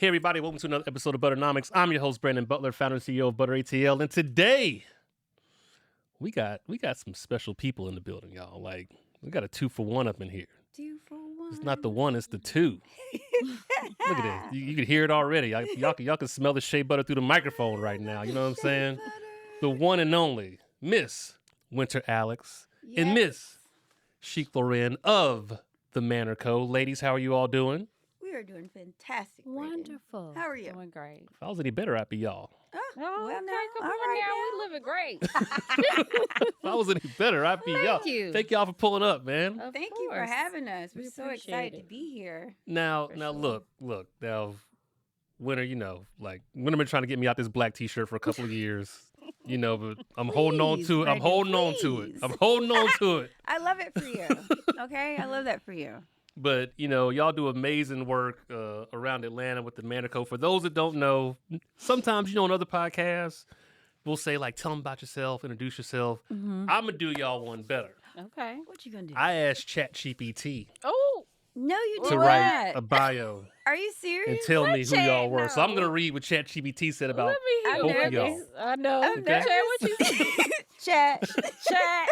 Hey everybody, welcome to another episode of Butternomics. I'm your host, Brandon Butler, founder and CEO of Butter ATL. And today, we got some special people in the building, y'all. Like, we got a 2-for-1 up in here. 2-for-1. It's not the one, it's the two. Look at this. You can hear it already. Y'all can smell the shea butter through the microphone right now. You know what I'm saying? The one and only Miss Winter Alex and Miss Chic Loren of the Manor Co. Ladies, how are you all doing? We are doing fantastic. Brandon. Wonderful. How are you? Doing great. If I was any better, I'd be y'all. Oh, Oh, well, okay, now, come all on right now. now. We living great. If I was any better, I'd be y'all. Thank you. Thank y'all for pulling up, man. Of Thank you for course. having us. We're We so appreciate excited it. to be here. Now, For now, sure. look. Now, Winter, Winter been trying to get me out this black T-shirt for a couple of years, but I'm holding on Please, to it. I'm Brandon, holding on to it. please. I'm holding on to it. I love it for you. Okay? I love that for you. But y'all do amazing work around Atlanta with the Manor Co. For those that don't know, sometimes on other podcasts, we'll say like, tell them about yourself, introduce yourself. Mm-hmm. I'm gonna do y'all one better. Okay. What you gonna do? I asked ChatGPT Oh, No, you to did write not. a bio Are you and serious? tell me who y'all Chat? were. So I'm No. gonna read what ChatGPT said about let me hear both what of y'all. this- I know. I'm Okay. Chat, what you Chat. Chat.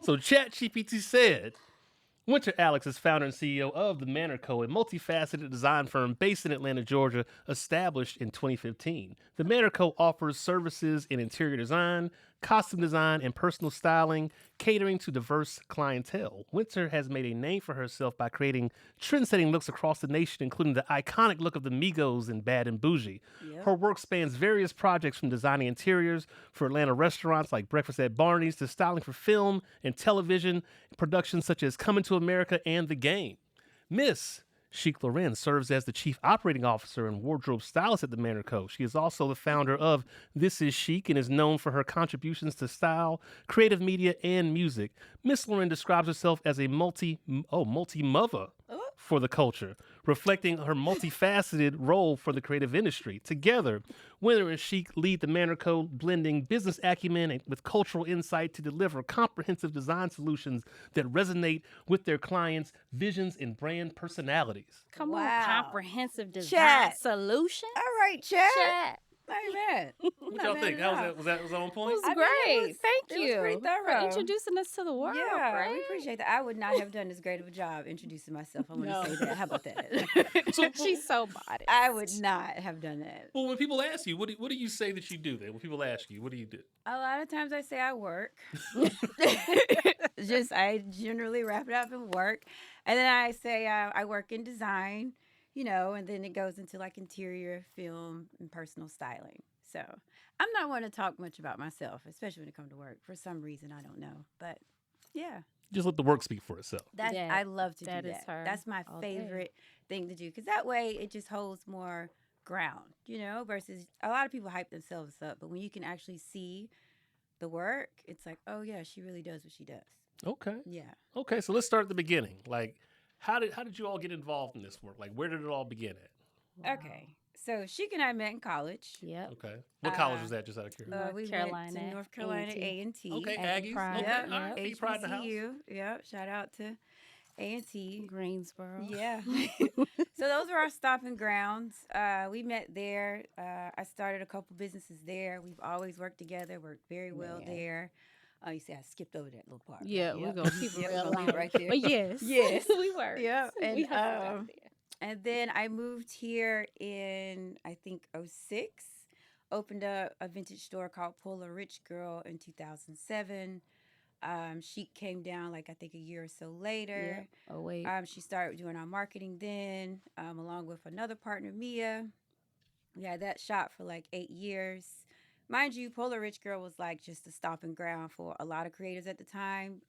So ChatGPT said, Winter Alex is founder and CEO of the Manor Co., a multifaceted design firm based in Atlanta, Georgia, established in 2015. The Manor Co. offers services in interior design, costume design, and personal styling, catering to diverse clientele. Winter has made a name for herself by creating trend-setting looks across the nation, including the iconic look of the Migos in Bad and Boujee. Yep. Her work spans various projects from designing interiors for Atlanta restaurants like Breakfast at Barney's to styling for film and television productions such as Coming to America and The Game. Miss Chic Loren serves as the Chief Operating Officer and Wardrobe Stylist at the Manor Co. She is also the founder of This Is Chic and is known for her contributions to style, creative media, and music. Miss Loren describes herself as a multi-mother for the culture, reflecting her multifaceted role for the creative industry. Together, Winter and Chic lead the Manor Co., blending business acumen with cultural insight to deliver comprehensive design solutions that resonate with their clients' visions and brand personalities. Come Wow. on, comprehensive design Chat. solution. All right, Chat. Chat. Not bad. What y'all think? How was that? Was that on It point? was I mean, great. it was- Thank it was you pretty for thorough. introducing us to the world. Yeah, right? we appreciate that. I would not have done as great of a job introducing myself. I'm going to No. say that. How about that? She's so modest. I would not have done that. Well, when people ask you, what do you say that you do then? When people ask you, what do you do? A lot of times I say I work. I generally wrap it up in work. And then I say I work in design, and then it goes into like interior, film, and personal styling. So I'm not one to talk much about myself, especially when it comes to work. For some reason, I don't know. But yeah, Just let the work speak for itself. Yeah, I love to that do is that. her That's my all day. favorite thing to do because that way it just holds more ground, versus a lot of people hype themselves up. But when you can actually see the work, it's like, oh, yeah, she really does what she does. Okay. Yeah. Okay, so let's start at the beginning. Like, how did you all get involved in this work? Like, where did it all begin at? Wow. Okay. So Chic and I met in college. Yep. Okay. What college was that, just out of curiosity? North We Carolina, went to North Carolina A&T. A&T. Okay, Aggie Aggies. Pride. Okay, Yep. all right. Keep pride in the house. HBCU. Yep. Shout out to A&T. Greensboro. Yeah. So those were our stopping grounds. We met there. I started a couple businesses there. We've always worked together, worked very well Yeah. there. You see, I skipped over that little part. Yeah, Yep. we're going to keep it Yep, real gonna leave it light. right there. But yes. Yes. we were. Yep, We and, hustled out there. And then I moved here in, I think, 2006. Opened up a vintage store called Pull a Rich Girl in 2007. She came down, like, I think a year or so later. Yep. Oh, wait. She started doing our marketing then, along with another partner, Mia. We had that shop for like 8 years. Mind you, Polar Rich Girl was like just a stomping ground for a lot of creators at the time.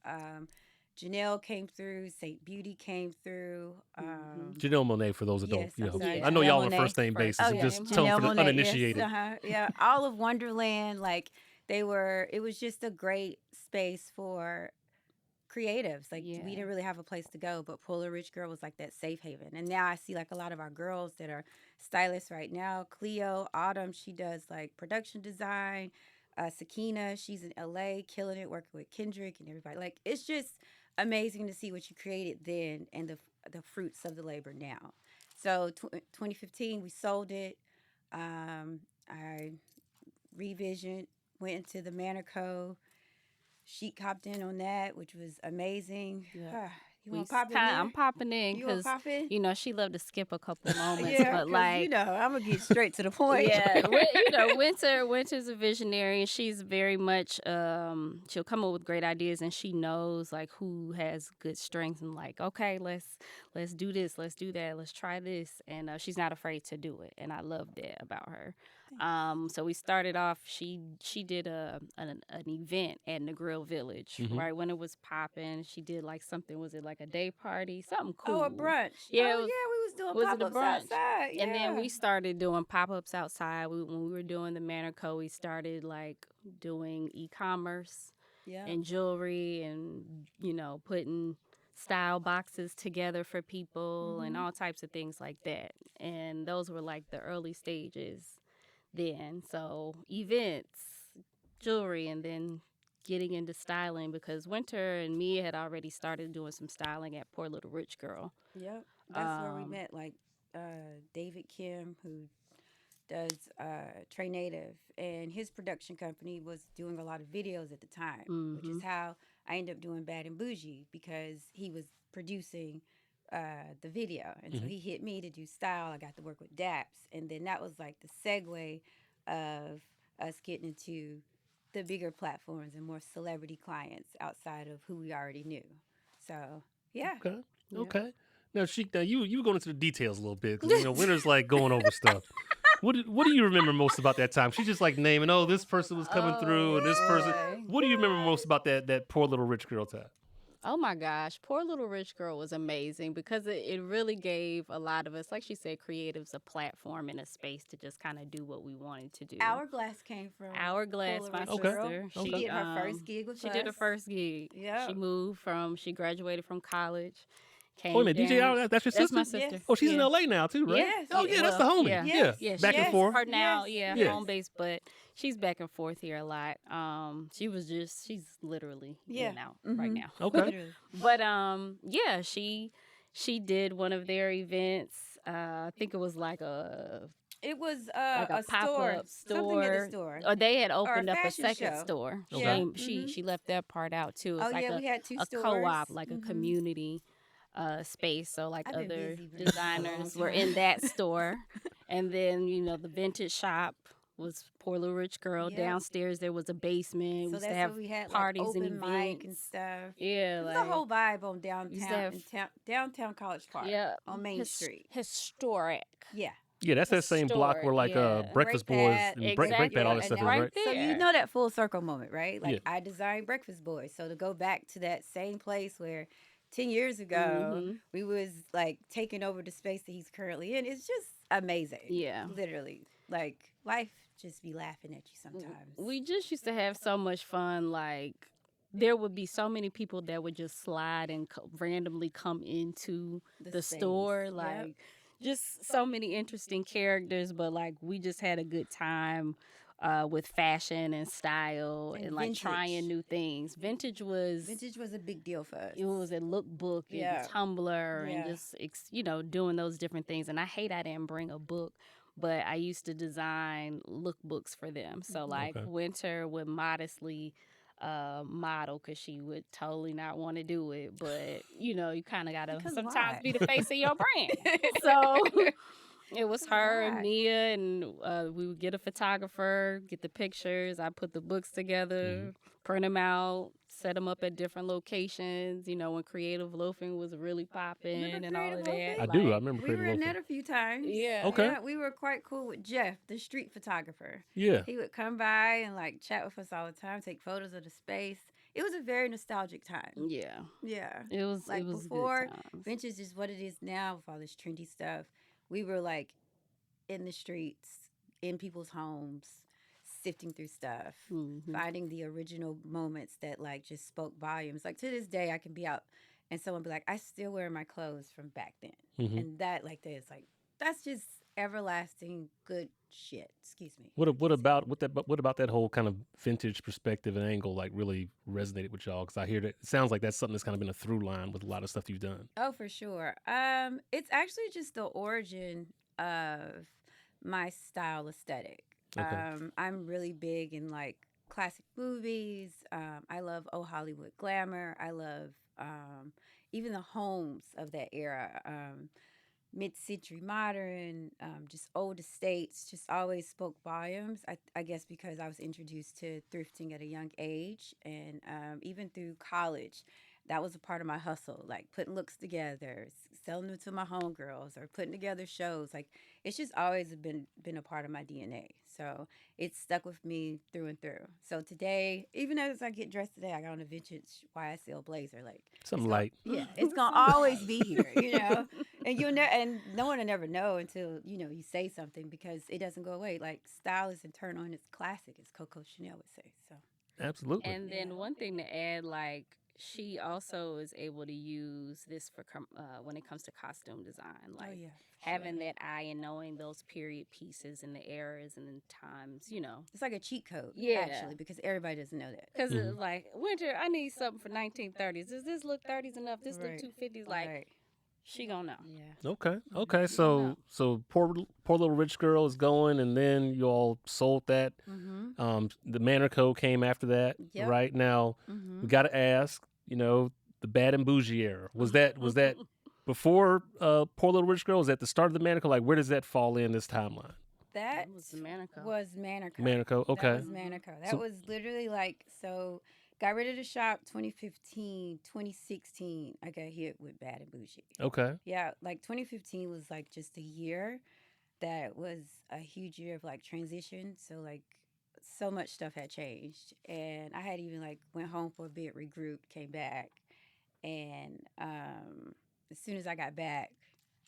Janelle came through, Saint Beauty came through. Janelle Monáe, for those that Yes, don't, I'm sorry, I know Janelle y'all on a Monáe. first name basis. Oh, so yeah. just tell them for the Monáe, yes, uninitiated. yeah, all of Wonderland, like it was just a great space for creatives. Like Yeah. we didn't really have a place to go, but Polar Rich Girl was like that safe haven. And now I see like a lot of our girls that are stylists right now. Cleo, Autumn, she does like production design. Sakina, she's in LA, killing it, working with Kendrick and everybody. Like it's just amazing to see what you created then and the fruits of the labor now. So 2015, we sold it. I revisioned, went into the Manor Co. Chic hopped in on that, which was amazing. Yeah. You want to pop in there? I'm popping in You want to because, pop in? she loved to skip a couple moments. Yeah, But, 'cause, like, I'm going to get straight to the point. yeah, Winter's a visionary, and she's very much, she'll come up with great ideas, and she knows, like, who has good strengths, and, like, okay, let's do this, let's do that, let's try this. And she's not afraid to do it, and I love that about her. So we started off. She did an event at the Grill Village, right when it was popping. She did like something. Was it like a day party? Something cool. Oh, a brunch. Yeah, we was doing it a pop-ups brunch? outside. Yeah. And then we started doing pop-ups outside. When we were doing the Manor Co., we started like doing e-commerce and jewelry, and putting style boxes together for people and all types of things like that. And those were like the early stages then. So events, jewelry, and then getting into styling, because Winter and Mia had already started doing some styling at Poor Little Rich Girl. Yep. That's where we met, like, David Kim, who does Trey Native, and his production company was doing a lot of videos at the time, which is how I ended up doing Bad and Boujee, because he was producing the video. And so he hit me to do style. I got to work with Daps. And then that was like the segue of us getting into the bigger platforms and more celebrity clients outside of who we already knew. So, yeah. Okay. Now, Chic, you were going into the details a little bit, because Winter's like going over stuff. What do you remember most about that time? She's just like naming, this person was coming through, and this person. What do you remember most about that Poor Little Rich Girl time? Oh my gosh, Poor Little Rich Girl was amazing, because it really gave a lot of us, like she said, creatives, a platform and a space to just kind of do what we wanted to do. Hourglass came from Hourglass, Poor my Little sister. Girl. She did her first gig with us. She did her first gig. Yeah. She graduated from college. Oh, man, DJ Hourglass, that's your sister? That's my sister. Yes. Oh, she's in LA now too, right? Yes. Oh, yeah, that's the homie. Yeah. Yeah. Back and forth. Her now, Yes. home base, but she's back and forth here a lot. She's literally in and out right now. Okay. But she did one of their events. I think it was like It was like a store. pop-up Something at the store. Or they had opened up a fashion second show. store. Okay. She left that part out too. It's like we had two a stores. co-op, like a community space. So like I've been other busy, but designers a long were time. in that store. And then, the vintage shop was Poor Little Rich Girl. Yep. Downstairs there was a basement. So we used that's to have where we had parties like, open and mic and events. stuff. Yeah, There's like a whole vibe on used to downtown, have- downtown College Park. yeah, on Main Street. Historic. Yeah. Yeah, that's that same block where like Yeah. Breakfast Break Boys Pad, and exactly. Break Pad, all that and stuff is, that- right right? So you there. know that full circle moment, right? Like Yeah. I designed Breakfast Boys. So to go back to that same place where 10 years ago we was like taking over the space that he's currently in, it's just amazing. Yeah. Literally. Like life just be laughing at you sometimes. We just used to have so much fun. Like, there would be so many people that would just slide and randomly come into the space. store. Yep. Like, just so many interesting characters, but like we just had a good time with fashion and style and like vintage. trying new things. Vintage was a big deal for us. it was a lookbook Yeah. and Tumblr Yeah. and just doing those different things. And I hate I didn't bring a book, but I used to design lookbooks for them. So like Okay. Winter would modestly model, because she would totally not want to do it, but you kind of gotta Because sometimes why? be the face of your brand. So it was her Why? and Mia, and we would get a photographer, get the pictures. I put the books together, print them out, set them up at different locations. When Creative Loafing was really popping Remember and all of Creative that. I Loafing? do. I Like, remember We Creative were in Loafing. that a few times. Yeah. Okay. Yeah, we were quite cool with Jeff, the street photographer. Yeah. He would come by and like chat with us all the time, take photos of the space. It was a very nostalgic time. Yeah. Yeah. It was Like it was before, good times. Vintage is what it is now with all this trendy stuff. We were like in the streets, in people's homes, sifting through stuff, finding the original moments that like just spoke volumes. Like to this day, I can be out and someone be like, I still wear my clothes from back then. Mhm. And that like that is like, that's just everlasting good shit. Excuse me. What about that whole kind of vintage perspective and angle like really resonated with y'all? Because I hear that it sounds like that's something that's kind of been a through line with a lot of stuff you've done. Oh, for sure. It's actually just the origin of my style aesthetic. Okay. I'm really big in like classic movies. I love old Hollywood glamour. I love even the homes of that era. Mid-century modern, just old estates, just always spoke volumes. I guess because I was introduced to thrifting at a young age, and even through college, that was a part of my hustle, like putting looks together, selling them to my homegirls, or putting together shows. Like it's just always been a part of my DNA. So it's stuck with me through and through. So today, even as I get dressed today, I got on a vintage YSL blazer, like Something light. yeah, it's gonna always be here, and and no one will never know until you say something because it doesn't go away. Like style is internal and it's classic, as Coco Chanel would say. So Absolutely. And then one thing to add, like she also is able to use this for when it comes to costume design, like oh yeah, having that eye and knowing those period pieces and the eras and the times, it's like a cheat code, Yeah. actually, because everybody doesn't know that. Because it's like Winter, I need something for 1930s. Does this look 30s enough? This Right. look 250s. Like Right. she gonna know. Yeah. Okay. So poor little rich girl is going, and then you all sold that. Mm-hmm. The Manor Co came after that. Yep. Right now, Mm-hmm. we got to ask. The Bad and Boujee era was that before Poor Little Rich Girl? Was that the start of the Manor Co? Like, where does that fall in this timeline? That was the Manor Co. was Manor Co. Manor Co. Okay. That was Manor Co. That was literally like, so got rid of the shop 2015, 2016. I got hit with Bad and Boujee. Okay. Yeah, like 2015 was like just a year that was a huge year of like transition. So like so much stuff had changed. And I had even like went home for a bit, regrouped, came back. And as soon as I got back,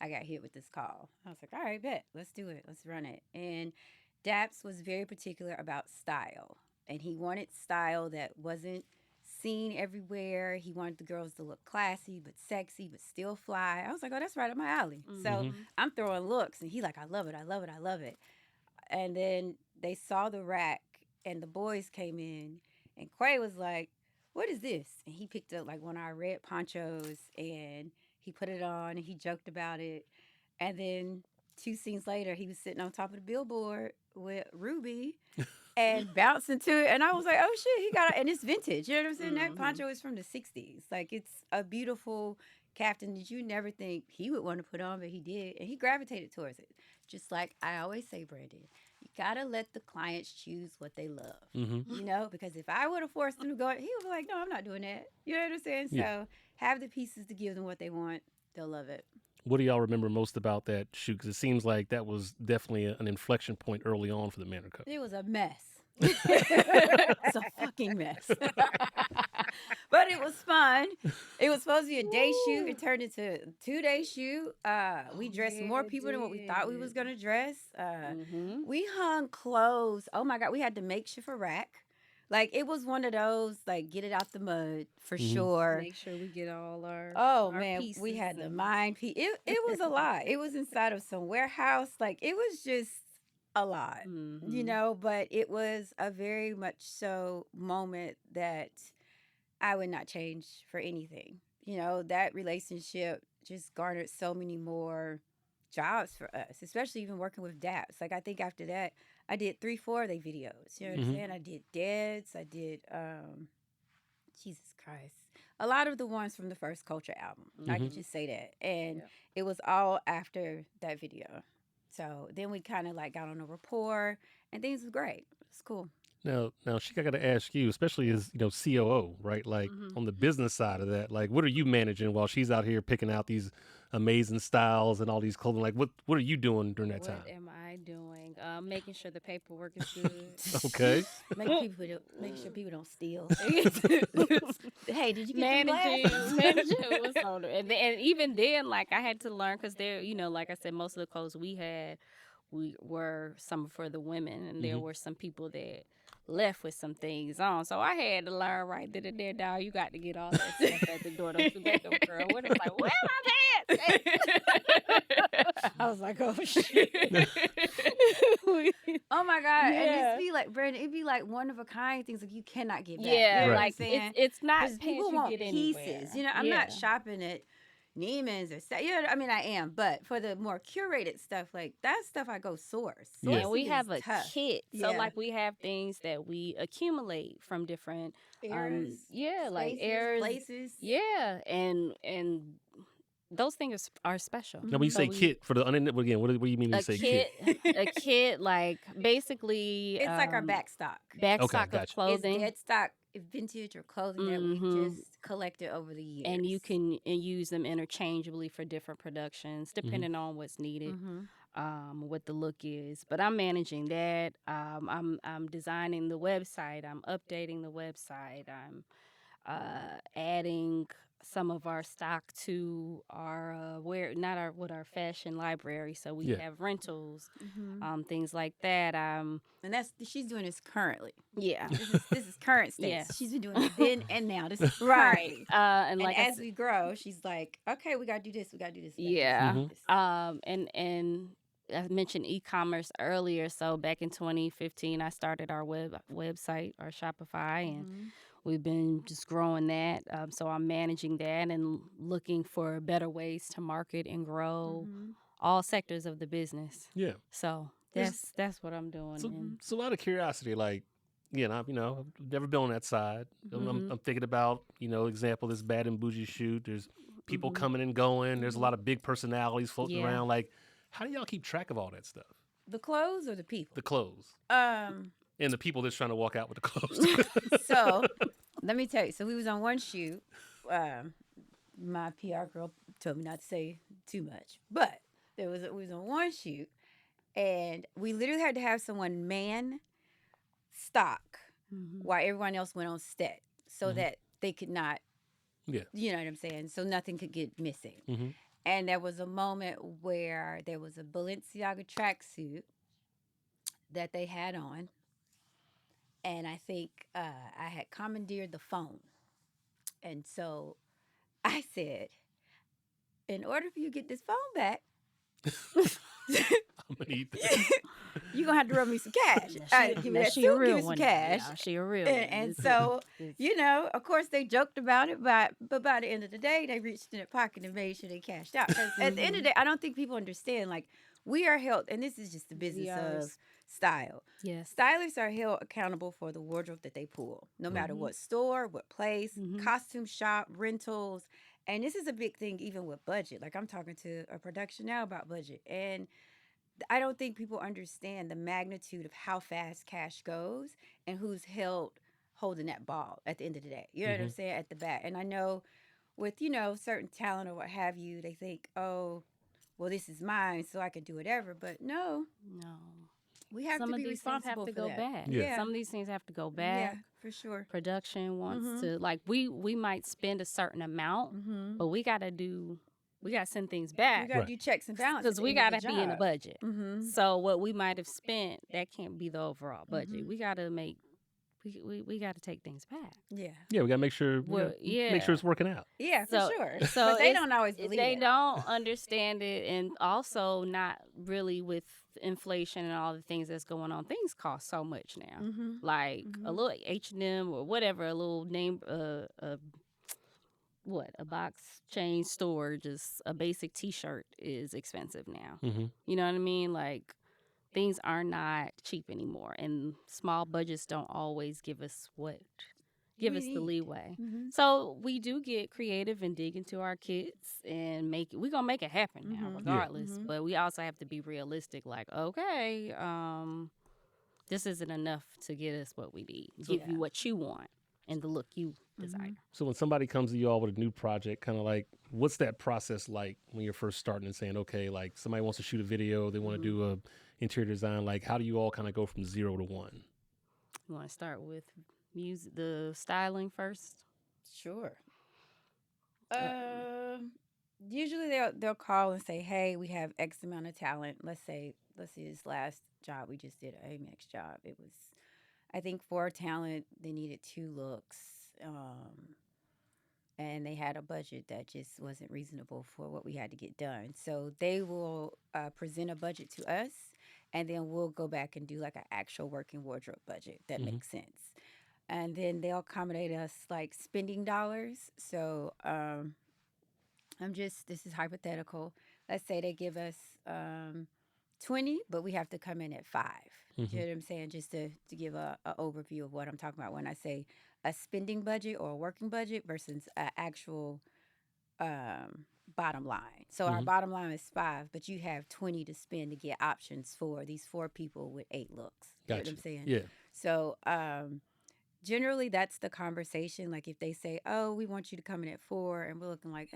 I got hit with this call. I was like, all right, bet. Let's do it. Let's run it. And Daps was very particular about style. And he wanted style that wasn't seen everywhere. He wanted the girls to look classy, but sexy, but still fly. I was like, oh, that's right up my alley. So I'm throwing looks. And he like, I love it. I love it. I love it. And then they saw the rack and the boys came in. And Quay was like, what is this? And he picked up like one of our red ponchos and he put it on and he joked about it. And then 2 scenes later, he was sitting on top of the billboard with Ruby and bouncing to it. And I was like, oh shit, he got it. And it's vintage. You know what I'm saying? That poncho is from the 60s. Like it's a beautiful captain that you never think he would want to put on, but he did. And he gravitated towards it. Just like I always say, Brandon, you gotta let the clients choose what they love. Because if I would have forced them to go, he would be like, no, I'm not doing that. You know what I'm saying? Yeah. So have the pieces to give them what they want. They'll love it. What do y'all remember most about that shoot? Because it seems like that was definitely an inflection point early on for the Manor Co. It was a mess. It's a fucking mess. But it was fun. It was supposed to be a day shoot. It turned into a 2-day shoot. We dressed more people than what we thought we was going to dress. We hung clothes. Oh, my God. We had to makeshift a rack. Like, it was one of those, like, get it out the mud for sure. Make sure we get all our man, pieces we had the mind piece. It was a lot. It was inside of some warehouse. Like, it was just a lot, but it was a very much so moment that I would not change for anything. That relationship just garnered so many more jobs for us, especially even working with Daps. Like, I think after that, I did 3-4 of their videos. You know what I'm saying? I did Deads. I did, Jesus Christ, a lot of the ones from the first Culture album. I could just say that. And it was all after that video. So then we kind of like got on a rapport and things was great. It's cool. Now, Chic, I got to ask you, especially as COO, right? Like on the business side of that, like what are you managing while she's out here picking out these amazing styles and all these clothing? Like what are you doing during that time? What am I doing? Making sure the paperwork is good. Okay. Make sure people don't steal. Hey, did you get managing was on there. And even then, like I had to learn because there, like I said, most of the clothes we had, we were some for the women, and there were some people that left with some things on. So I had to learn right then and there, dog. You got to get all that stuff at the door. Don't you make them girl. What is like, where my pants? I was like, oh shit. Oh my God. And Yeah. it's be like, Brandon, it'd be like one of a kind things like you cannot get back. Yeah, You know Right. what I'm like saying? it's not 'Cause pants people you want get pieces. anywhere. You know, I'm Yeah. not shopping at Neiman's or you know, I mean I am, but for the more curated stuff, like that stuff I go source. Yeah. And we Sourcing have is a tough. kit. So Yeah. like we have things that we accumulate from different Eras, like spaces, eras. places. Yeah, and those things are special. Now, when you So say kit for the again, what do you mean when you a say kit, kit? a kit, like basically, It's like our back stock. back Okay, stock of gotcha. It's clothing, dead stock vintage or clothing that we've Mhm. just collected over the years. and you can use them interchangeably for different productions, depending on what's needed. What the look is, but I'm managing that. I'm designing the website. I'm updating the website. I'm adding some of our stock to our our fashion library. So we Yeah. have rentals, things like that. And she's doing this currently. Yeah, This is current state. Yes. She's been doing it then and now. This is right. currently. And And like as we grow, she's like, okay, we gotta do this. We gotta do this. We gotta do this, Yeah. we gotta do this. And I mentioned e-commerce earlier. So back in 2015, I started our website, our Shopify, and we've been just growing that. So I'm managing that and looking for better ways to market and grow all sectors of the business. Yeah. So There's- that's what I'm doing. and So out of curiosity, like, again, I've never been on that side. I'm thinking about, example, this Bad and Bougie shoot. There's people coming and going. There's a lot of big personalities floating Yeah. around. Like, how do y'all keep track of all that stuff? The clothes or the people? The clothes. Um. And the people that's trying to walk out with the clothes. So let me tell you. So we was on one shoot. My PR girl told me not to say too much, but we was on one shoot, and we literally had to have someone man stock while everyone else went on set, so that they could not. Yeah. You know what I'm saying? So nothing could get missing. Mhm. And there was a moment where there was a Balenciaga tracksuit that they had on. And I think I had commandeered the phone. And so I said, in order for you to get this phone back, I'm gonna eat that. you're going to have to run me some cash. Give me that she suit, a give real me some one. cash. Yeah, she a real And one. so, of course, they joked about it, but by the end of the day, they reached in their pocket and made sure they cashed out. 'Cause at the end of the day, I don't think people understand, like, we are held, and this is just the business of style. Yes. Stylists are held accountable for the wardrobe that they pull, no matter what store, what place, costume shop, rentals. And this is a big thing even with budget. Like, I'm talking to a production now about budget. And I don't think people understand the magnitude of how fast cash goes and who's holding that ball at the end of the day. You know what I'm saying? At the back. And I know with, certain talent or what have you, they think, oh, well, this is mine, so I can do whatever. But no, we have Some to of be these things have responsible to for go that. back. Yeah. Some of these things have to go back. Yeah, for sure. Production wants to, like, we might spend a certain amount, but we got to send things back. We got to do checks and balances. Because we got to be in a budget. Mm-hmm. So what we might have spent, that can't be the overall budget. We got to make, we got to take things back. Yeah. Yeah, we gotta make sure. Make sure it's working out. Yeah, for sure. So but they don't always believe They it. don't understand it, and also not really with inflation and all the things that's going on. Things cost so much now. Like a little H&M or whatever, a little name, a box chain store, just a basic T-shirt is expensive now. You know what I mean? Like, things are not cheap anymore, and small budgets don't always give us the leeway. So we do get creative and dig into our kits and we're gonna make it happen now regardless. But we also have to be realistic, like, okay, this isn't enough to get us what we need, give you what you want and the look you desire. So when somebody comes to you all with a new project, kind of like, what's that process like when you're first starting and saying, okay, like somebody wants to shoot a video, they want to do a interior design, like how do you all kind of go from 0 to 1? You want to start with music, the styling first? Sure. Usually they'll call and say, "Hey, we have X amount of talent." Let's say this last job we just did, an AMEX job. It was, I think, 4 talent. They needed 2 looks, and they had a budget that just wasn't reasonable for what we had to get done. So they will present a budget to us, and then we'll go back and do like an actual working wardrobe budget that Mhm. makes sense. And then they'll accommodate us like spending dollars. So this is hypothetical. Let's say they give us 20, but we have to come in at 5. You Mhm. know what I'm saying? Just to give a overview of what I'm talking about when I say a spending budget or a working budget versus an actual bottom line. So our Mhm. bottom line is 5, but you have 20 to spend to get options for these 4 people with 8 looks. You know what Gotcha. I'm saying? Yeah. So generally that's the conversation. Like if they say, "Oh, we want you to come in at 4," and we're looking like,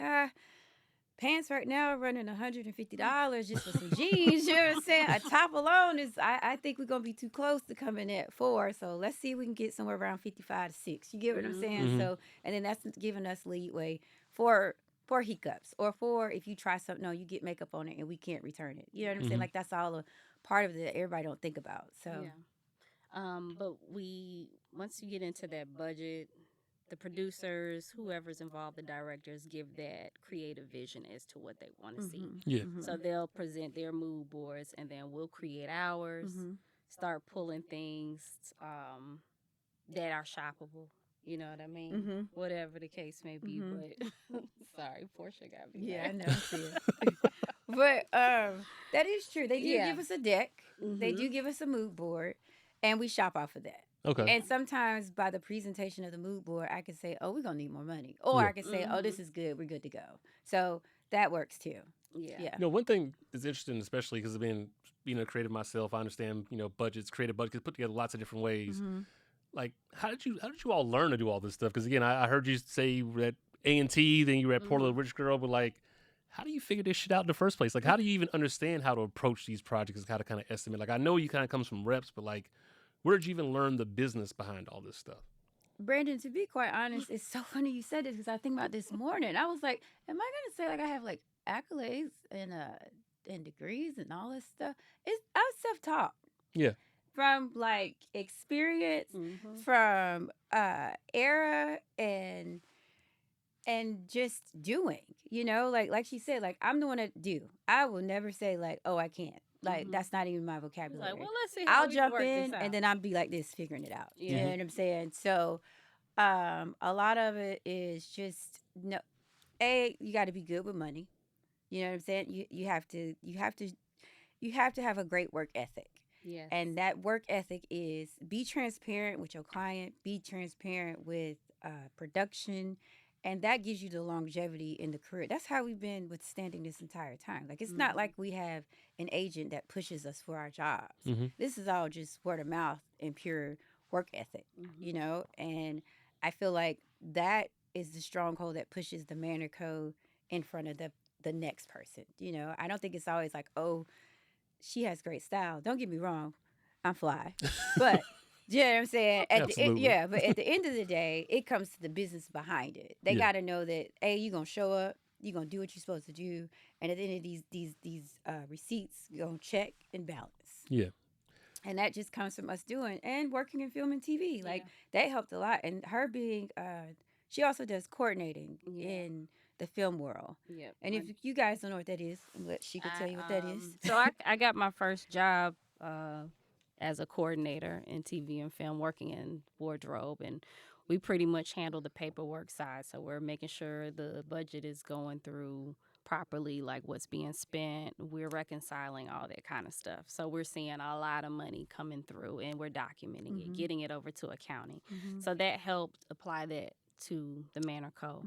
pants right now are running $150 just for some jeans. You know what I'm saying? A top alone is, I think we're gonna be too close to coming at 4. So let's see if we can get somewhere around 55 to 6. You get what I'm saying? Mhm. So, and then that's giving us leeway for hiccups, or for if you try something, no, you get makeup on it and we can't return it. You know what I'm saying? Mhm. Like that's all a part of it that everybody don't think about. So Yeah. But once you get into that budget, the producers, whoever's involved, the directors give that creative vision as to what they want to see. Yeah. So they'll present their mood boards, and then we'll create ours, start pulling things that are shoppable. You know what I mean? Whatever the case may be. But sorry, Portia got me. Yeah, there. I know. I see it. But that is true. They do Yeah. give us a deck. They do Mhm. give us a mood board, and we shop off of that. Okay. And sometimes by the presentation of the mood board, I can say, "Oh, we're gonna need more money," or Yeah. I can say, "Oh, this is good. We're good to go." So that works too. Yeah. Yeah. You know, one thing is interesting, especially because being a creative myself, I understand, budgets, creative budgets put together lots of different ways. Like, how did you all learn to do all this stuff? Because again, I heard you say you were at A&T, then you were at Portland Rich Girl, but like, how do you figure this shit out in the first place? Like, how do you even understand how to approach these projects and how to kind of estimate? Like, I know you kind of comes from reps, but like, where did you even learn the business behind all this stuff? Brandon, to be quite honest, it's so funny you said this because I think about this morning. I was like, "Am I gonna say like I have like accolades and degrees and all this stuff?" I was self-taught. Yeah. From like experience, from era and just doing, like she said, like I'm the one that do. I will never say like, "Oh, I can't." Like that's not even my vocabulary. Like, well, let's see how I'll we jump work this in out. and then I'll be like this, figuring it out. You Yeah. know what I'm saying? So, a lot of it is just no. You got to be good with money. You know what I'm saying? You have to have a great work ethic. Yes. And that work ethic is be transparent with your client, be transparent with production, and that gives you the longevity in the career. That's how we've been withstanding this entire time. Like, it's not like we have an agent that pushes us for our jobs. This is all just word of mouth and pure work ethic, and I feel like that is the stronghold that pushes the manner code in front of the next person. I don't think it's always like, oh, she has great style. Don't get me wrong, I'm fly. But you know what I'm saying? Absolutely. But at the end of the day, it comes to the business behind it. They got to know that, hey, you're going to show up, you're going to do what you're supposed to do, and at the end of these receipts, you're going to check and balance. Yeah. And that just comes from us doing and working in film and TV. Like, that helped a lot. And her being, she also does coordinating in the film world. Yeah. And if you guys don't know what that is, she could tell you what that is. So I got my first job as a coordinator in TV and film, working in wardrobe, and we pretty much handle the paperwork side. So we're making sure the budget is going through properly, like what's being spent. We're reconciling all that kind of stuff. So we're seeing a lot of money coming through, and we're documenting it, getting it over to accounting. So that helped apply that to the Manor Co.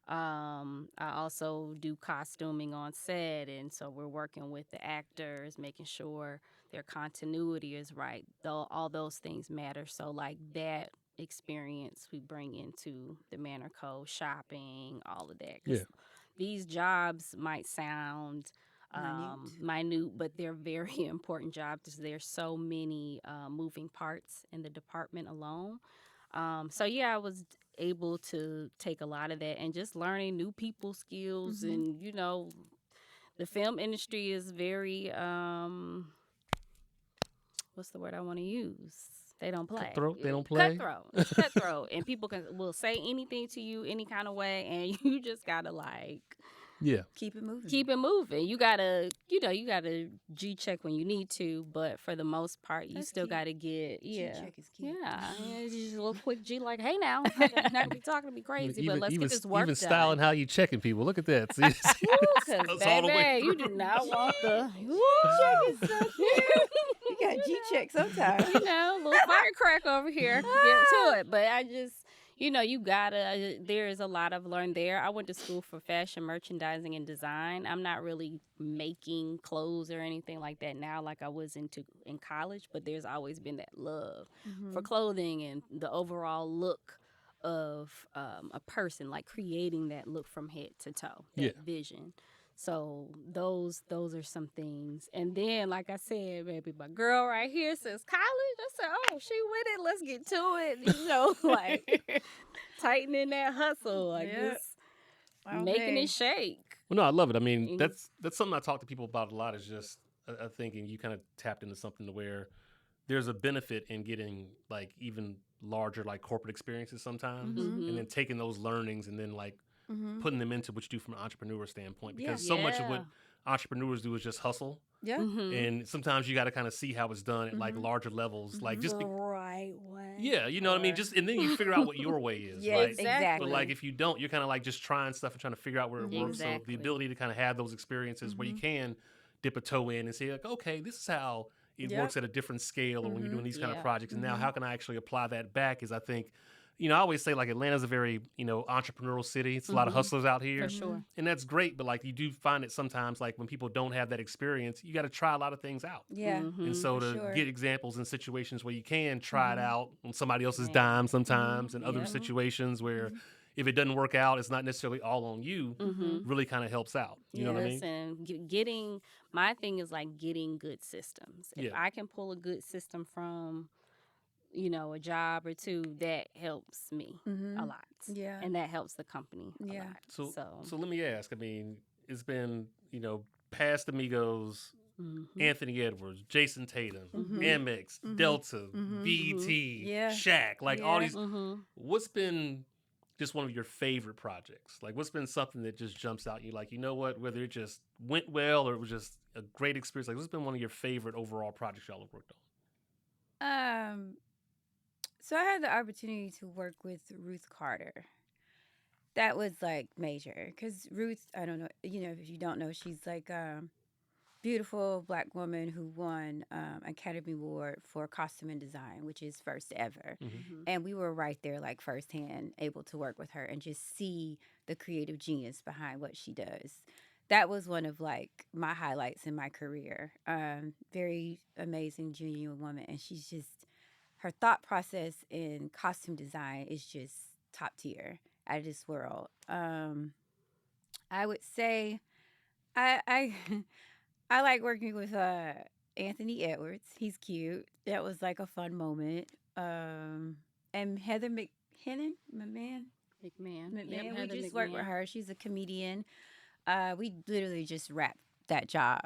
I also do costuming on set, and so we're working with the actors, making sure their continuity is right. Though all those things matter. So like that experience we bring into the Manor Co. Shopping, all of that. 'Cause these jobs might sound minute, but they're very important jobs because there's so many moving parts in the department alone. So yeah, I was able to take a lot of that and just learning new people skills. And the film industry is very what's the word I want to use? They don't play. Cutthroat. They don't play. Cutthroat. It's cutthroat, and people will say anything to you any kind of way, and you just gotta like Yeah. keep it moving. Keep it moving. You gotta G check when you need to, but for the most part, you That's still key. gotta get G-check is key. Yeah, just a little quick G, like, hey now, not be talking to me crazy, but let's get this work even done. styling how you checking people. Look at that. See, Because it's all the way baby, you do through. not want the G-check is so cute. You got G-check sometimes. a little firecracker over here. Get to it, but I just. You gotta, there is a lot I've learned there. I went to school for fashion merchandising and design. I'm not really making clothes or anything like that now like I was in college, but there's always been that love for clothing and the overall look of a person, like creating that look from head to toe, that vision. So those are some things. And then, like I said, baby, my girl right here says college. I said, oh, she with it. Let's get to it. Like tightening that hustle, like just making it shake. Well, no, I love it. I mean, that's something I talk to people about a lot. Is just I think, and you kind of tapped into something to where there's a benefit in getting like even larger like corporate experiences sometimes, and then taking those learnings and then like putting them into what you do from an entrepreneur standpoint, because so much of what entrepreneurs do is just hustle. Yeah. And sometimes you got to kind of see how it's done at like larger levels, like just the right way. Yeah, you know what I mean? Just and then you figure out what your way is, Yeah, right? exactly. But like if you don't, you're kind of like just trying stuff and trying to figure out where it works. So the ability to kind of have those experiences where you can dip a toe in and say like, okay, this is how it works at a different scale, or when you're doing these kind of projects. And now how can I actually apply that back? Is I think, I always say like Atlanta's a very, entrepreneurial city. It's a lot of hustlers out here. For sure. And that's great. But like you do find it sometimes like when people don't have that experience, you got to try a lot of things out. Yeah. And so to get examples in situations where you can try it out on somebody else's dime sometimes, and other situations where if it doesn't work out, it's not necessarily all on you, really kind of helps out. You know what I mean? And getting, my thing is like getting good systems. If I can pull a good system from a job or two, that helps me a lot. Yeah. And that helps the company a lot. So let me ask, I mean, it's been, past Amigos, Anthony Edwards, Jason Tatum, AMEX, Delta, BET, Shaq, like all these. What's been just one of your favorite projects? Like what's been something that just jumps out at you, like, you know what, whether it just went well or it was just a great experience, like what's been one of your favorite overall projects y'all have worked on? So I had the opportunity to work with Ruth Carter. That was like major because Ruth, I don't know, if you don't know, she's like a beautiful Black woman who won Academy Award for costume and design, which is first ever. And we were right there like firsthand able to work with her and just see the creative genius behind what she does. That was one of like my highlights in my career. Very amazing, genuine woman. And she's just, her thought process in costume design is just top tier, out of this world. I would say I I like working with Anthony Edwards. He's cute. That was like a fun moment. And Heather McMahon. Yep, We just worked with her. She's a comedian. We literally just wrapped that job.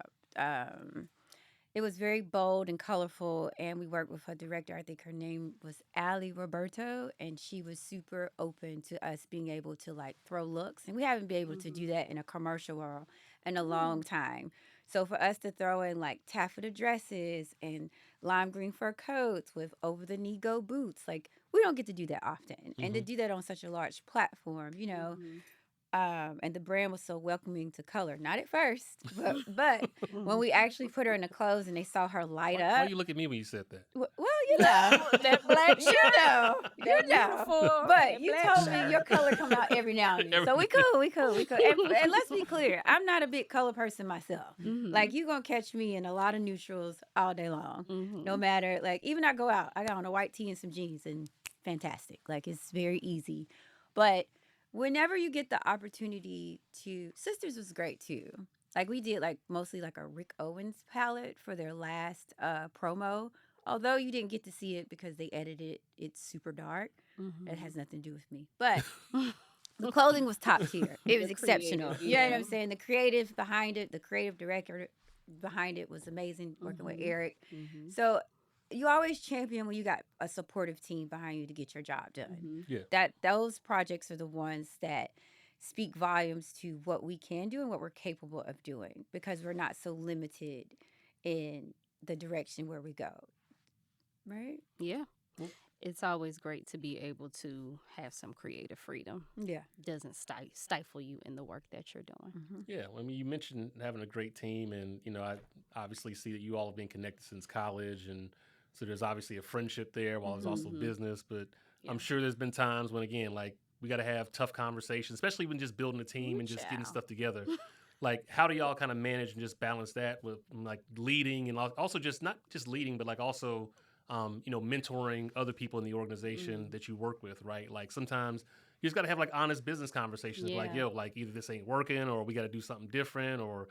It was very bold and colorful, and we worked with a director. I think her name was Ali Roberto, and she was super open to us being able to like throw looks, and we haven't been able to do that in a commercial world in a long time. So for us to throw in like taffeta dresses and lime green fur coats with over the knee go boots, like we don't get to do that often, and to do that on such a large platform, and the brand was so welcoming to color. Not at first, but when we actually put her in the clothes and they saw her light up. Why you look at me when you said that? Well, that black, But you told me your color come out every now and then, so we cool. And let's be clear, I'm not a big color person myself. Like you gonna catch me in a lot of neutrals all day long, no matter. Like even I go out, I got on a white tee and some jeans, and fantastic. Like it's very easy, but whenever you get the opportunity to, Sisters was great too. Like we did like mostly like a Rick Owens palette for their last promo. Although you didn't get to see it because they edited it super dark. It has nothing to do with me. But the clothing was top tier. It was exceptional. You know what I'm saying? The creative behind it, the creative director behind it was amazing, working with Eric. So you always champion when you got a supportive team behind you to get your job done. That those projects are the ones that speak volumes to what we can do and what we're capable of doing, because we're not so limited in the direction where we go. Right? Yeah. It's always great to be able to have some creative freedom. Yeah. Doesn't stifle you in the work that you're doing. Mm-hmm. Yeah, I mean, you mentioned having a great team, and I obviously see that you all have been connected since college, and so there's obviously a friendship there, while there's also business. But I'm sure there's been times when, again, like we got to have tough conversations, especially when just building a team and just getting stuff together. Like, how do y'all kind of manage and just balance that with like leading, and also just not just leading, but like also mentoring other people in the organization that you work with, right? Like sometimes you just got to have like honest business conversations, like, yo, like either this ain't working or we got to do something different, or,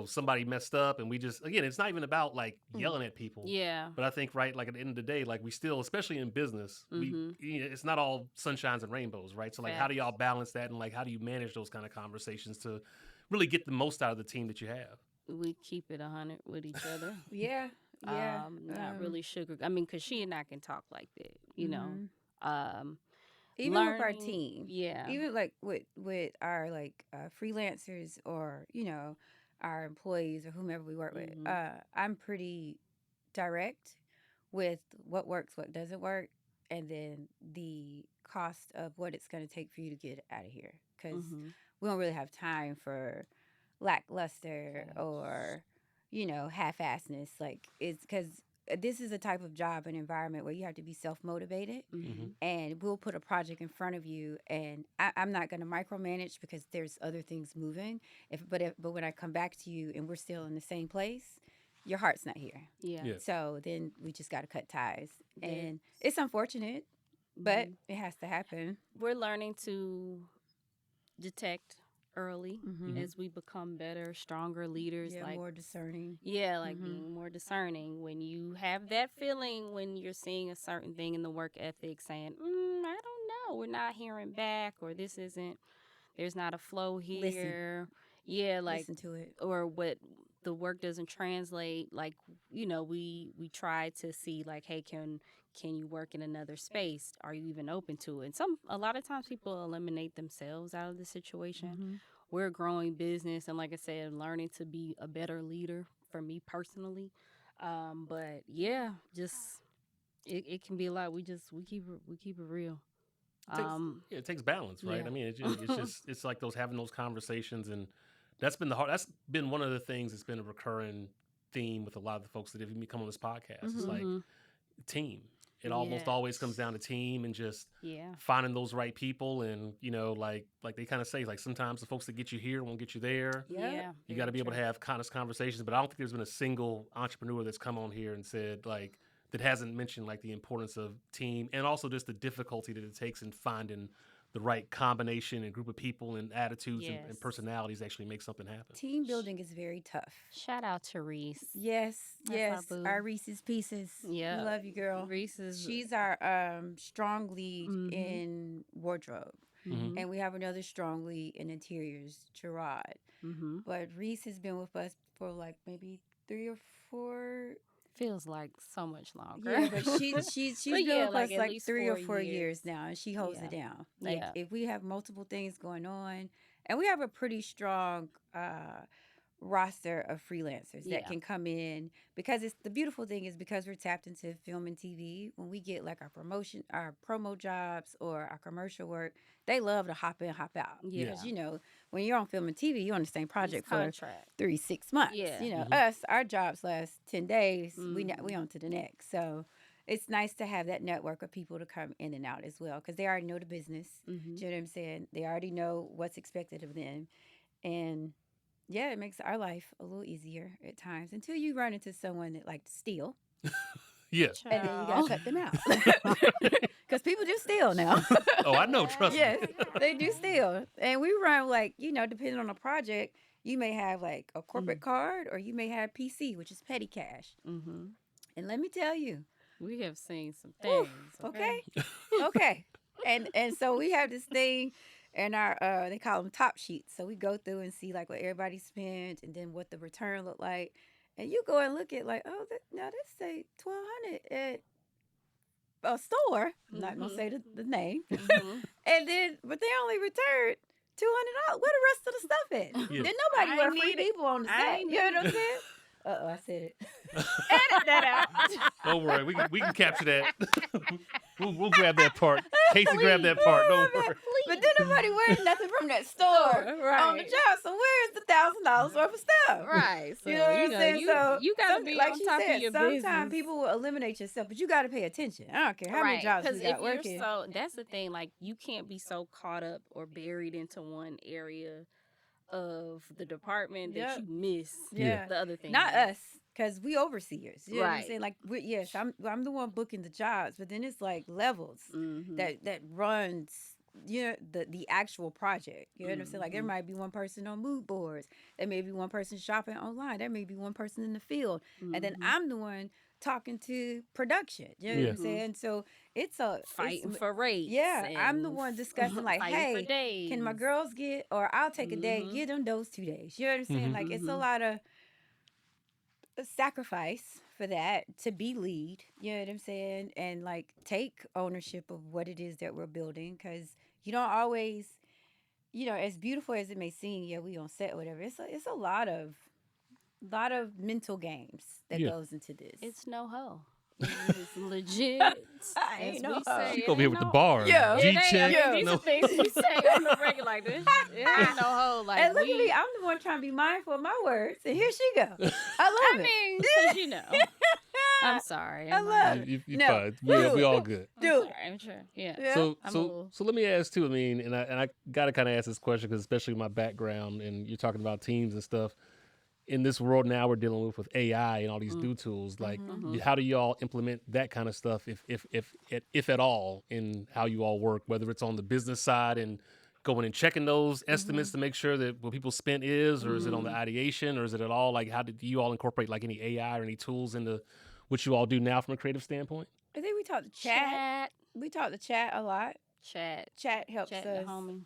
somebody messed up. And we just, again, it's not even about like yelling at people. Yeah. But I think, right, like at the end of the day, like we still, especially in business, it's not all sunshines and rainbows, right? So like, how do y'all balance that? And like, how do you manage those kind of conversations to really get the most out of the team that you have? We keep it 100 with each other. Yeah. Yeah. Not really sugar. I mean, because she and I can talk like that, even learning, with our team. Yeah. Even like with our like freelancers, or, our employees or whomever we work with. I'm pretty direct with what works, what doesn't work, and then the cost of what it's going to take for you to get out of here. Because we don't really have time for lackluster or half-assedness. Like, it's because this is a type of job and environment where you have to be self-motivated, and we'll put a project in front of you, and I'm not going to micromanage because there's other things moving. But when I come back to you and we're still in the same place, your heart's not here. Yeah. So then we just got to cut ties, and it's unfortunate, but it has to happen. We're learning to detect early as we become better, stronger leaders. Yeah, like more discerning. Yeah, like being more discerning. When you have that feeling, when you're seeing a certain thing in the work ethic, saying, I don't know, we're not hearing back, or there's not a flow here. Listen. Yeah, like, listen to it. Or what the work doesn't translate. Like, we try to see, like, hey, can you work in another space? Are you even open to it? And a lot of times people eliminate themselves out of the situation. We're a growing business, and like I said, learning to be a better leader for me personally. But yeah, just it can be a lot. We keep it real. It takes balance, right? Yeah. I mean, it's like having those conversations, and that's been one of the things that's been a recurring theme with a lot of the folks that have come on this podcast. It's like team. It almost always comes down to team, and just finding those right people. And, like they kind of say, like sometimes the folks that get you here won't get you there. Yeah. You got to be able to have honest conversations. But I don't think there's been a single entrepreneur that's come on here and said, like, that hasn't mentioned like the importance of team, and also just the difficulty that it takes in finding the right combination and group of people and attitudes and personalities to actually make something happen. Team building is very tough. Shout out to Reese. Yes, That's our Reese's Pieces. Yeah, we love you, girl. She's our strong lead in wardrobe, and we have another strong lead in interiors, Gerard. But Reese has been with us for like maybe 3 or 4. Feels like so much longer. Yeah, but she's been with us like 3 or 4 years now, and she holds it down. Like, if we have multiple things going on, and we have a pretty strong roster of freelancers that can come in, because the beautiful thing is, because we're tapped into film and TV, when we get like our promo jobs or our commercial work, they love to hop in, hop out. Because, when you're on film and TV, you're on the same project for 3-6 months. Yeah. Us, our jobs last 10 days, we on to the next. So it's nice to have that network of people to come in and out as well, because they already know the business. Do you know what I'm saying? They already know what's expected of them. And yeah, it makes our life a little easier at times, until you run into someone that likes to steal. Yes. And then you got to cut them out. Because people do steal now. Oh, I know. Trust me. Yes, they do steal. And we run, like, depending on the project, you may have like a corporate card, or you may have PC, which is petty cash. And let me tell you, we have seen some things. Okay. And so we have this thing. And our they call them top sheets. So we go through and see like what everybody spent, and then what the return looked like. And you go and look at like, now let's say $1,200 at a store. I'm not gonna say the name. And then, but they only returned $200. Where the rest of the stuff at? Yeah. Then nobody I wear ain't free need it. people on the I set. ain't You know need what I'm it. saying? I said it. Edit that out. Don't worry, we can capture that. we'll grab that part. Casey, grab that part. Don't worry. But then nobody wears nothing from that store on the Right. job. So where's the $1,000 worth of stuff? Right. So You know what I'm saying? So you gotta be like on she top said, of your sometimes business. people will eliminate yourself, but you got to pay attention. I don't care how many jobs we got if working. you're so, that's the thing. Like, you can't be so caught up or buried into one area of the department that you miss Yeah. the other thing. Not us, because we overseers. You know what I'm Right. saying? Like, yes, I'm the one booking the jobs, but then it's like levels Mhm. that runs, the actual project. You know what I'm saying? Like, there might be one person on mood boards, there may be one person shopping online, there may be one person in the field, and then I'm the one talking to production. You know what I'm saying? So it's fighting for rates. Yeah, I'm the and one discussing like, fighting for hey, days. can my girls get, or I'll take a day, get them those 2 days. You know what I'm saying? Like, it's a lot of sacrifice for that to be lead. You know what I'm saying? And like take ownership of what it is that we're building, because you don't always, as beautiful as it may seem, yeah, we on set, whatever. It's a lot of mental games that goes into this. It's no hoe. It's legit. I ain't As no we hoe. say, She it over here ain't with the no- bars. Yeah. It ain't, G-check. I mean, these No. are things we say on the regular. Like this. It ain't no hoe. Like, And look at me, I'm the one trying to be mindful of my words, and here she go. I love it. mean, 'cause I'm sorry. I love it. You No. fine. We all good. Do it. Sorry, I'm sure. Yeah. Yeah. So I'm a so little- so let me ask too. I mean, and I gotta kind of ask this question because especially my background and you're talking about teams and stuff. In this world now we're dealing with AI and all these new tools. Like, how do y'all implement that kind of stuff, if at all, in how you all work? Whether it's on the business side and going and checking those estimates to make sure that what people spent is, or is it on the ideation, or is it at all like how do you all incorporate like any AI or any tools into what you all do now from a creative standpoint? I think we talk to chat. We talk to chat a lot. Chat. Chat helps Chat us. the homie.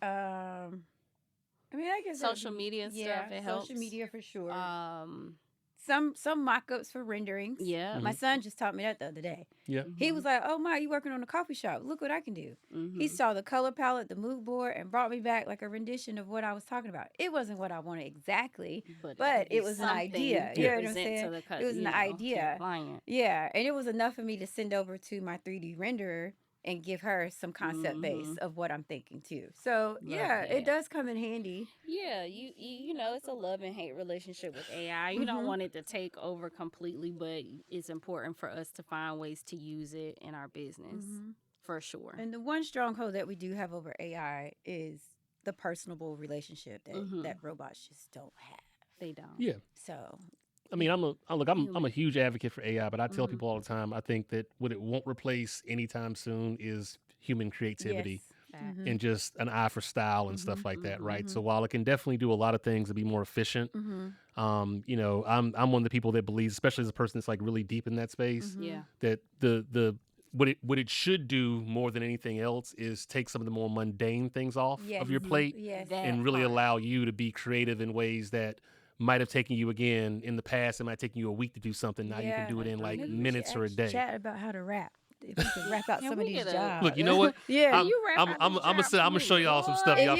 I mean, I guess Social media and stuff, it helps. Social media for sure. Um, Some mock-ups for renderings. yeah. My son just taught me that the other day. Yeah. He was like, "Oh my, you working on a coffee shop? Look what I can do." He saw the color palette, the mood board, and brought me back like a rendition of what I was talking about. It wasn't what I wanted exactly, but it was an idea. You know what I'm saying? It was an idea. Yeah, and it was enough for me to send over to my 3D renderer and give her some concept base of what I'm thinking too. So it does come in handy. Yeah, you know, it's a love and hate relationship with AI. You don't want it to take over completely, but it's important for us to find ways to use it in our business for sure. And the one stronghold that we do have over AI is the personable relationship that robots just don't have. They don't. Yeah. So I mean, I'm a huge advocate for AI, but I tell people all the time, I think that what it won't replace anytime soon is human creativity and just an eye for style and stuff like that, right? So while it can definitely do a lot of things to be more efficient, you know, I'm one of the people that believes, especially as a person that's like really deep in that space, that what it should do more than anything else is take some of the more mundane things off of your plate and really allow you to be creative in ways that might have taken you again in the past. It might have taken you a week to do something. Now you can do it in like minutes or a day. Chat about how to rap. If we could rap out some of these jobs. Look, you know what? Yeah, I'm gonna show y'all some stuff. Y'all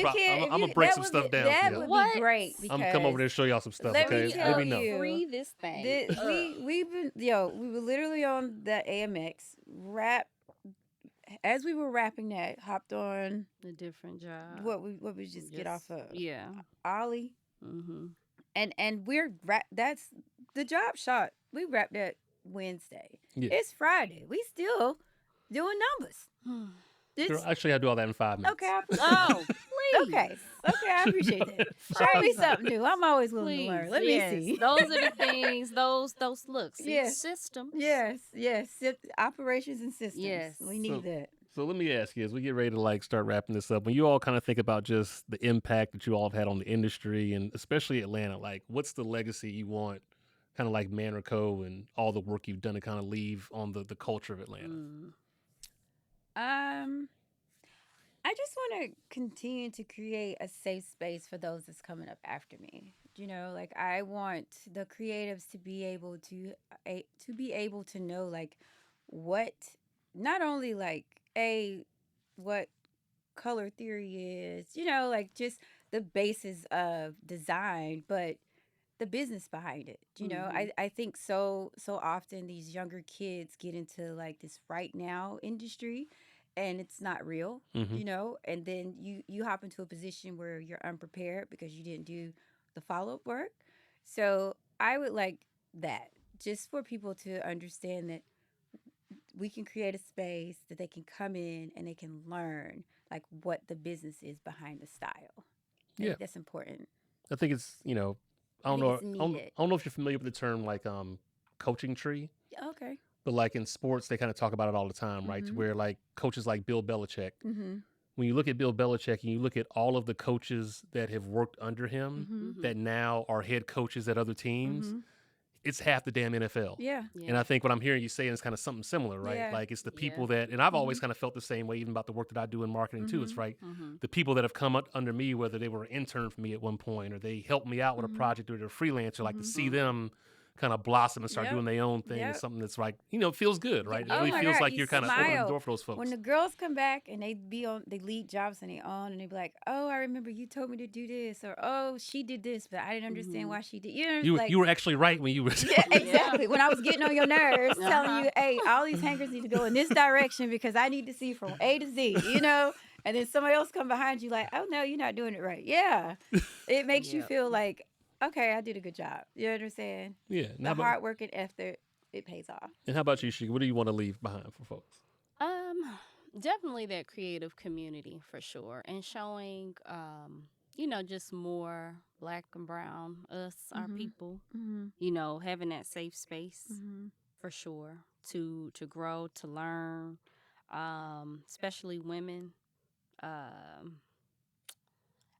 I'm gonna break some stuff down. That would be great. I'm gonna come over there and show y'all some stuff. Let Okay, me let me know. Free this thing. We were literally on the AMEX rap. As we were rapping that, hopped on a different job. What we just get off of. Yeah. Ollie. And that's the job shot. We wrapped that Wednesday. Yeah. It's Friday. We still doing numbers. Girl, actually, I do all that in 5 minutes. Okay. Please. Okay, I appreciate that. Show me something new. I'm always willing to learn. Let me see. Those are the things. Those looks. Yes. Systems. Yes. Operations and systems. Yes. We need that. So let me ask you, as we get ready to like start wrapping this up, when you all kind of think about just the impact that you all have had on the industry and especially Atlanta, like what's the legacy you want, kind of like Manor Co. and all the work you've done to kind of leave on the culture of Atlanta? I just want to continue to create a safe space for those that's coming up after me. You know, like I want the creatives to be able to know like what, not only like what color theory is, you know, like just the basis of design, but the business behind it. You know, I think so often these younger kids get into like this right now industry and it's not real, Mm-hmm. you know, and then you hop into a position where you're unprepared because you didn't do the follow-up work. So I would like that just for people to understand that we can create a space that they can come in and they can learn like what the business is behind the style. I Yeah, think that's important. I think it's I I don't think know it's needed. I don't know if you're familiar with the term like coaching tree, Okay. but like in sports they kind of talk about it all the time, right? To Mhm. where like coaches like Bill Belichick, Mhm. when you look at Bill Belichick and you look at all of the coaches that have worked under him Mhm. that now are head coaches at other teams, Mhm. it's half the damn NFL. Yeah. And I think what I'm hearing you saying is kind of something similar, right? Yeah. Like it's the Yeah. people that, and I've always Mhm. kind of felt the same way, even about the work that I do in marketing too. It's Mhm. right, Mm-hmm. the people that have come up under me, whether they were an intern for me at one point or they helped me out with a Mhm. project or they're a freelancer, like to Mhm. see them kind of blossom and start doing Yep. their own thing is Yep. something that's like, it feels good, Yeah. right? It Oh really my feels God, like you you're kind of opening the smile door for those when folks. the girls come back and they lead jobs on their own and they be like, "Oh, I remember you told me to do this," or "Oh, she did this, but I didn't understand why she did." You know, You like you were actually right when you were yeah, exactly. When I was getting on your nerves, telling Uh-huh. you, "Hey, all these hangers need to go in this direction because I need to see from A to Z," you know. And then somebody else come behind you like, "Oh no, you're not doing it right." Yeah, it makes you Yep. feel like, okay, I did a good job. You know what I'm saying? Yeah. The hard work and effort, it pays off. And how about you, Sheik? What do you want to leave behind for folks? Definitely that creative community for sure, and showing, just more black and brown us, our Mhm. people. Mhm. Having that safe space Mhm. for sure to grow, to learn, especially women. Um,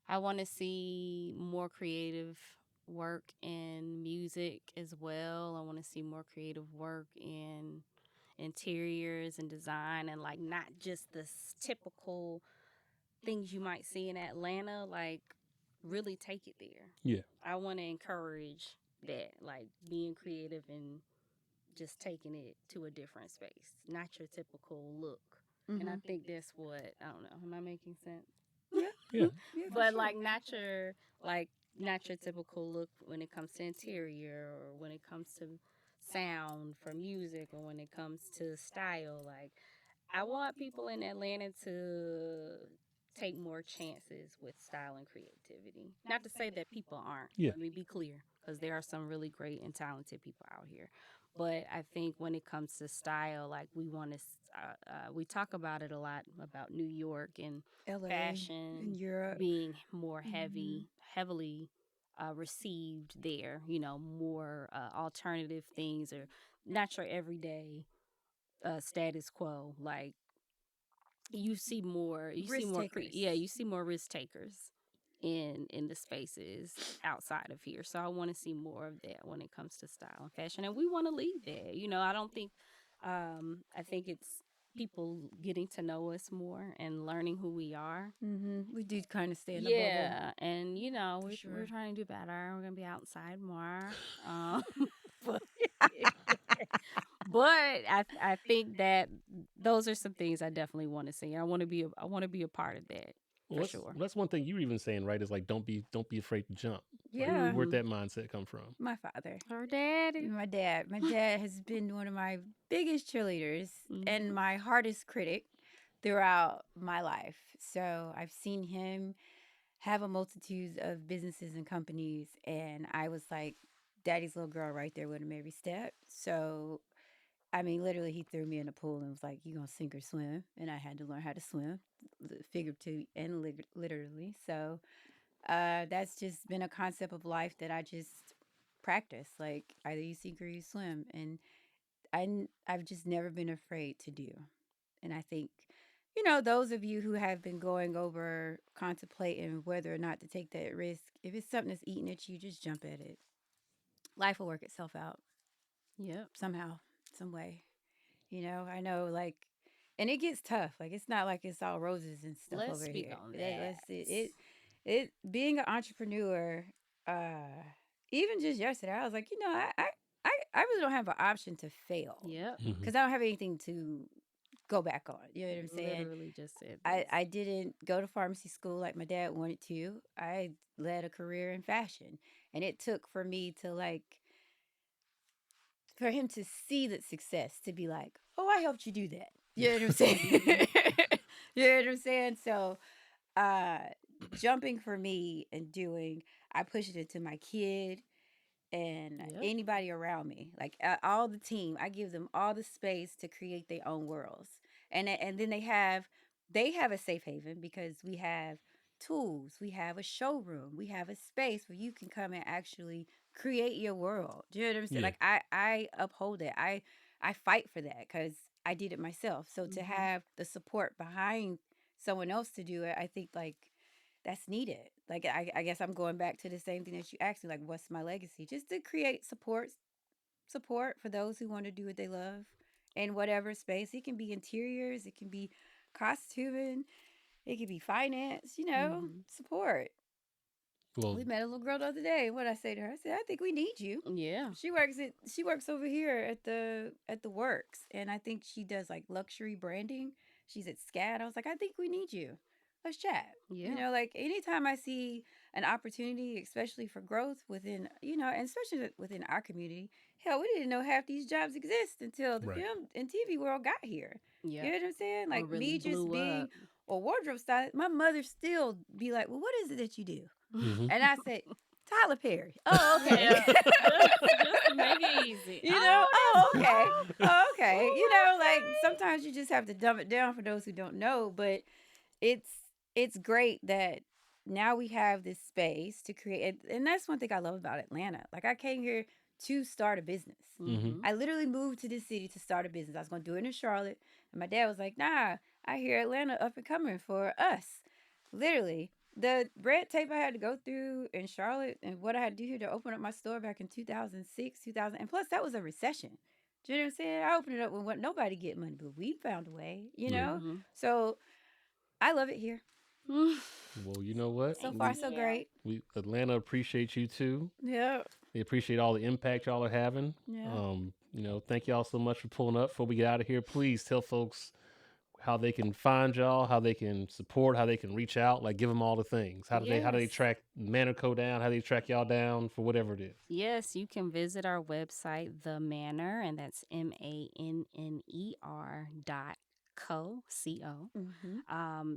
I want to see more creative work in music as well. I want to see more creative work in interiors and design, and like not just the typical things you might see in Atlanta, like really take it there. Yeah. I want to encourage that, like being creative and just taking it to a different space, not your typical look. And I Mhm. think that's what, I don't know, am I making sense? Yeah. Yeah. Yeah, for But sure. not your typical look when it comes to interior or when it comes to sound for music or when it comes to style. Like I want people in Atlanta to take more chances with style and creativity. Not to say that people aren't. Yeah. Let me be clear, because there are some really great and talented people out here. But I think when it comes to style, like we talk about it a lot about New York and LA fashion and Europe. being more Mhm. heavily received there. More alternative things, or not your everyday status quo. Like Risk takers. you see more risk takers in the spaces outside of here. So I want to see more of that when it comes to style and fashion, and we want to lead that. I don't think I think it's people getting to know us more and learning who we are. We do kind of stay in the bubble. Yeah, and For we're sure. trying to do better. We're gonna be outside more. But but I think that those are some things I definitely want to see. I want to be a part of that Well, for sure. that's one thing you were even saying, right? Is like don't be afraid to jump. Like, Yeah. where'd that mindset come from? My father. Her daddy. My dad. My dad has been one of my biggest cheerleaders and my hardest critic throughout my life. So I've seen him have a multitude of businesses and companies, and I was like daddy's little girl right there with him every step. So I mean, literally, he threw me in the pool and was like, "You gonna sink or swim?" And I had to learn how to swim, figuratively and literally. So that's just been a concept of life that I just practice. Like either you sink or you swim, and I've just never been afraid to do. And I think, those of you who have been going over contemplating whether or not to take that risk, if it's something that's eating at you, just jump at it. Life will work itself out Yep. somehow, some way. I know, like, and it gets tough. Like, it's not like it's all roses and stuff Let's over speak here. on Let's that. it being an entrepreneur. Uh, Even just yesterday, I was like, I really don't have an option to fail Yep. Mhm. because I don't have anything to go back on. You know what I'm saying? Literally just said this. I didn't go to pharmacy school like my dad wanted to. I led a career in fashion. And it took for me to for him to see the success, to be like, oh, I helped you do that. You know what I'm saying? You know what I'm saying? So uh jumping for me and doing, I push it into my kid and Yep. anybody around me, like all the team. I give them all the space to create their own worlds, and then they have a safe haven because we have tools, we have a showroom, we have a space where you can come and actually create your world. Do you know what I'm saying? Yeah. Like I uphold it. I fight for that because I did it myself. So to have the support behind someone else to do it, I think like that's needed. Like I guess I'm going back to the same thing that you asked me, like what's my legacy? Just to create support for those who want to do what they love in whatever space. It can be interiors, it can be costuming, it can be finance, support. Well, We met a little girl the other day. What I say to her? I said, I think we need you. Yeah. She works over here at the works, and I think she does like luxury branding. She's at SCAD. I was like, I think we need you. Let's chat. Yeah. Like anytime I see an opportunity, especially for growth within, and especially within our community. Hell, we didn't know half these jobs exist until the Right. film and TV world got here. Yeah. You know what I'm saying? Or Like really me just blew being up. a wardrobe stylist, my mother still be like, well, what is it that you do? Mhm. And I said, Tyler Perry. Oh, okay. Yeah. Just to make it easy. Okay. Oh, okay. Like sometimes you just have to dumb it down for those who don't know, but it's great that now we have this space to create, and that's one thing I love about Atlanta. Like I came here to start a business. Mhm. I literally moved to this city to start a business. I was going to do it in Charlotte, and my dad was like, "Nah, I hear Atlanta up and coming for us." Literally, the red tape I had to go through in Charlotte and what I had to do here to open up my store back in 2006, 2000, and plus that was a recession. Do you know what I'm saying? I opened it up when nobody get money, but we found a way. Mhm. So I love it here. Well, you know what? So far, so Yeah. great. We Atlanta appreciate you too. Yeah. They appreciate all the impact y'all are having. Yeah. Thank y'all so much for pulling up. Before we get out of here, please tell folks how they can find y'all, how they can support, how they can reach out. Like, give them all the things. How do they Yes. track Manor Co down? How do they track y'all down for whatever it is? Yes, you can visit our website, The Manor, and that's manner.co.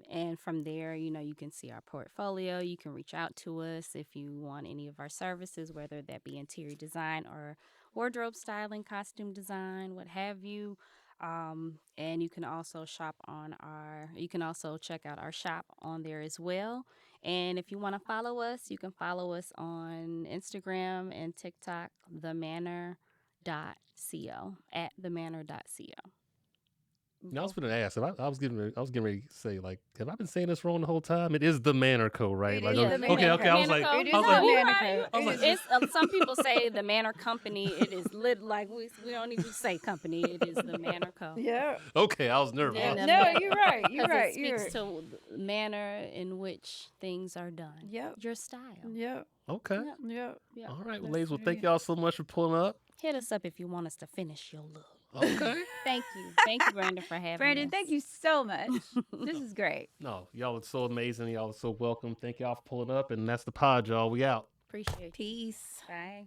And from there, you can see our portfolio. You can reach out to us if you want any of our services, whether that be interior design or wardrobe styling, costume design, what have you. And you can also you can also check out our shop on there as well. And if you want to follow us, you can follow us on Instagram and TikTok, themanor.co, at themanor.co. Now I was going to ask. I was getting ready to say, like, have I been saying this wrong the whole time? It is the Manor Co, right? It Like, is the okay. Manor Co. I was like, Manor Co. It is I was the like, Manor Right, Co. I was it's, some people say the Manor Company. It is like we don't even say company. It is the Manor Co. Yeah. okay. I was nervous. And No, you're right. You're Because right. it speaks to the manner in which things are done. Yep. Your style. Yep. Okay. Yep. Yep. All right. Well, ladies, thank y'all so much for pulling up. Hit us up if you want us to finish your look. Okay. Thank you. Thank you, Brandon, for having Brandon, us. thank you so much. This is great. No, y'all are so amazing. Y'all are so welcome. Thank y'all for pulling up. And that's the pod, y'all. We out. Appreciate you. Peace. Bye.